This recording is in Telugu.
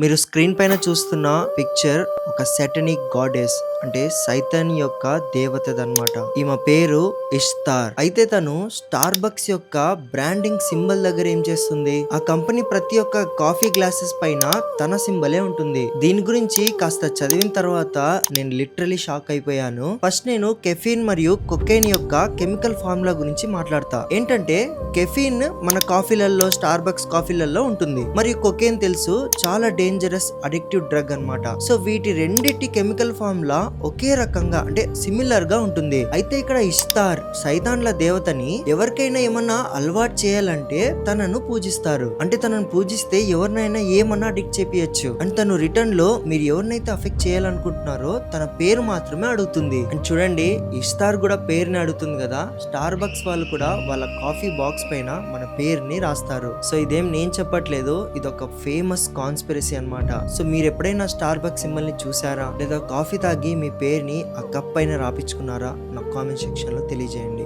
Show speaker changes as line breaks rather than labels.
మీరు స్క్రీన్ పైన చూస్తున్న పిక్చర్ ఒక సాటనిక్ గాడెస్ అంటే సైతాన్ యొక్క దేవతదన్నమాట. ఈమె పేరు ఇష్తార్. అయితే తను స్టార్ బక్స్ యొక్క బ్రాండింగ్ సింబల్ దగ్గర ఏం చేస్తుంది, ఆ కంపెనీ ప్రతి ఒక్క కాఫీ గ్లాసెస్ పైన తన సింబలే ఉంటుంది. దీని గురించి కాస్త చదివిన తర్వాత నేను లిటరలీ షాక్ అయిపోయాను. ఫస్ట్ నేను కెఫీన్ మరియు కొకైన్ యొక్క కెమికల్ ఫార్ములా గురించి మాట్లాడతా. ఏంటంటే కెఫీన్ మన కాఫీలలో, స్టార్ బక్స్ కాఫీలలో ఉంటుంది, మరియు కొకైన్ తెలుసు చాలా డేంజరస్ అడిక్టివ్ డ్రగ్ అన్నమాట. సో వీటి రెండిటి కెమికల్ ఫార్ములా ఒకే రకంగా అంటే సిమిలర్ గా ఉంటుంది. అయితే ఇక్కడ ఇస్తార్ సైతాన్ల దేవతని ఎవరికైనా ఏమన్నా అలవాటు చేయాలంటే తనను పూజిస్తారు. అంటే తనను పూజిస్తే ఎవరినైనా ఏమన్నా అడిక్ట్ చేపియచ్చు. అండ్ తను రిటర్న్ లో మీరు ఎవరినైతే అఫెక్ట్ చేయాలనుకుంటున్నారో తన పేరు మాత్రమే అడుగుతుంది. అండ్ చూడండి, ఇస్తార్ కూడా పేరుని అడుగుతుంది కదా, స్టార్ బక్స్ వాళ్ళు కూడా వాళ్ళ కాఫీ బాక్స్ పైన మన పేరుని రాస్తారు. సో ఇదేం నేను చెప్పట్లేదు, ఇది ఒక ఫేమస్ కాన్స్పిరసీ అన్నమాట. సో మీరు ఎప్పుడైనా స్టార్ బక్స్ సింబల్ ని చూసారా, లేదా కాఫీ తాగి మీ పేరుని ఆ కప్ పైన రాపించుకున్నారా? నాకు కామెంట్ సెక్షన్ లో తెలియజేయండి.